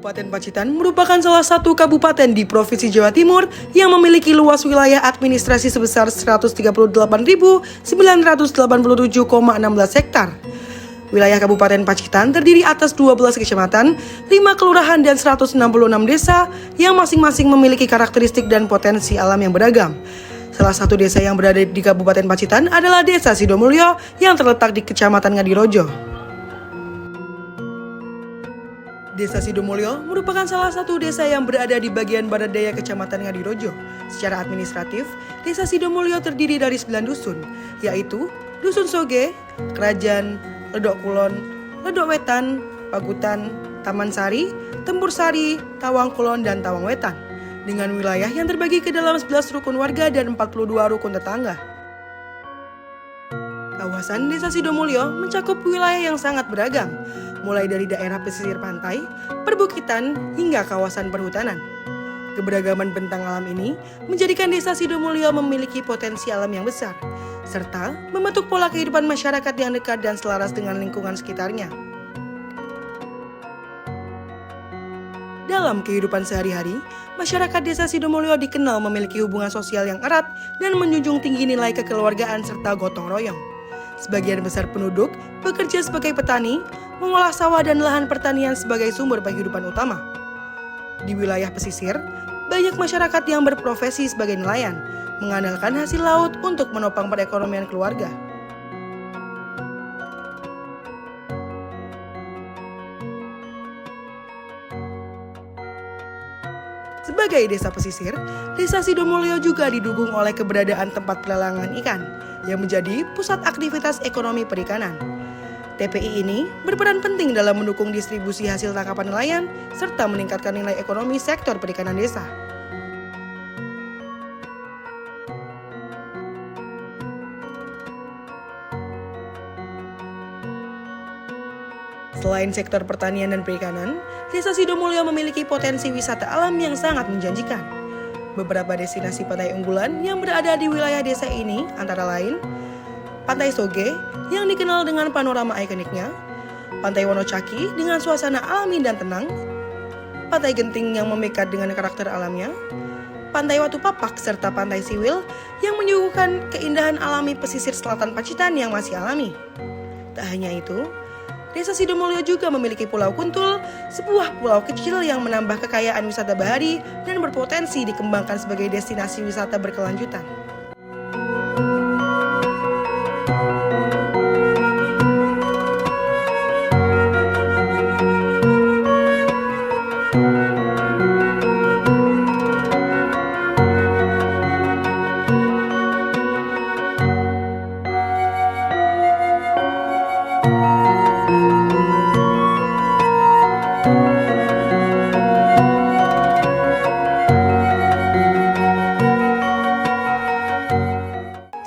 Kabupaten Pacitan merupakan salah satu kabupaten di Provinsi Jawa Timur yang memiliki luas wilayah administrasi sebesar 138.987,16 hektar. Wilayah Kabupaten Pacitan terdiri atas 12 kecamatan, 5 kelurahan dan 166 desa yang masing-masing memiliki karakteristik dan potensi alam yang beragam. Salah satu desa yang berada di Kabupaten Pacitan adalah Desa Sidomulyo yang terletak di Kecamatan Ngadirojo. Desa Sidomulyo merupakan salah satu desa yang berada di bagian barat daya Kecamatan Ngadirojo. Secara administratif, Desa Sidomulyo terdiri dari 9 dusun, yaitu Dusun Soge, Kerajaan, Ledok Kulon, Ledok Wetan, Pagutan, Taman Sari, Tempur Sari, Tawang Kulon, dan Tawang Wetan, dengan wilayah yang terbagi ke dalam 11 rukun warga dan 42 rukun tetangga. Kawasan Desa Sidomulyo mencakup wilayah yang sangat beragam, mulai dari daerah pesisir pantai, perbukitan, hingga kawasan perhutanan. Keberagaman bentang alam ini menjadikan Desa Sidomulyo memiliki potensi alam yang besar, serta membentuk pola kehidupan masyarakat yang dekat dan selaras dengan lingkungan sekitarnya. Dalam kehidupan sehari-hari, masyarakat Desa Sidomulyo dikenal memiliki hubungan sosial yang erat dan menjunjung tinggi nilai kekeluargaan serta gotong royong. Sebagian besar penduduk bekerja sebagai petani, mengolah sawah dan lahan pertanian sebagai sumber penghidupan utama. Di wilayah pesisir, banyak masyarakat yang berprofesi sebagai nelayan, mengandalkan hasil laut untuk menopang perekonomian keluarga. Sebagai desa pesisir, Desa Sidomulyo juga didukung oleh keberadaan tempat pelelangan ikan yang menjadi pusat aktivitas ekonomi perikanan. TPI ini berperan penting dalam mendukung distribusi hasil tangkapan nelayan serta meningkatkan nilai ekonomi sektor perikanan desa. Selain sektor pertanian dan perikanan, Desa Sidomulyo memiliki potensi wisata alam yang sangat menjanjikan. Beberapa destinasi pantai unggulan yang berada di wilayah desa ini antara lain Pantai Soge yang dikenal dengan panorama ikoniknya, Pantai Wonocaki dengan suasana alami dan tenang, Pantai Genting yang memikat dengan karakter alamnya, Pantai Watu Papak serta Pantai Siwil yang menyuguhkan keindahan alami pesisir selatan Pacitan yang masih alami. Tak hanya itu, Desa Sidomulyo juga memiliki Pulau Kuntul, sebuah pulau kecil yang menambah kekayaan wisata bahari dan berpotensi dikembangkan sebagai destinasi wisata berkelanjutan.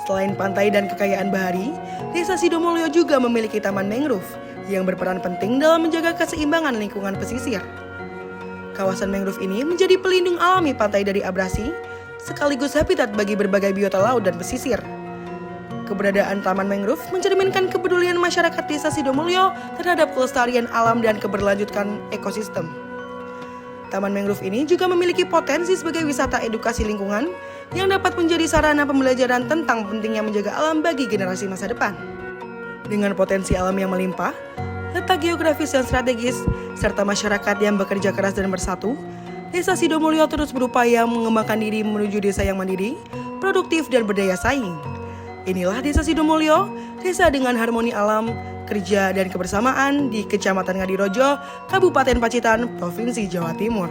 Selain pantai dan kekayaan bahari, Desa Sidomulyo juga memiliki taman mangrove yang berperan penting dalam menjaga keseimbangan lingkungan pesisir. Kawasan mangrove ini menjadi pelindung alami pantai dari abrasi, sekaligus habitat bagi berbagai biota laut dan pesisir. Keberadaan taman mangrove mencerminkan kepedulian masyarakat Desa Sidomulyo terhadap kelestarian alam dan keberlanjutan ekosistem. Taman mangrove ini juga memiliki potensi sebagai wisata edukasi lingkungan yang dapat menjadi sarana pembelajaran tentang pentingnya menjaga alam bagi generasi masa depan. Dengan potensi alam yang melimpah, letak geografis yang strategis, serta masyarakat yang bekerja keras dan bersatu, Desa Sidomulyo terus berupaya mengembangkan diri menuju desa yang mandiri, produktif dan berdaya saing. Inilah Desa Sidomulyo, desa dengan harmoni alam, kerja dan kebersamaan di Kecamatan Ngadirojo, Kabupaten Pacitan, Provinsi Jawa Timur.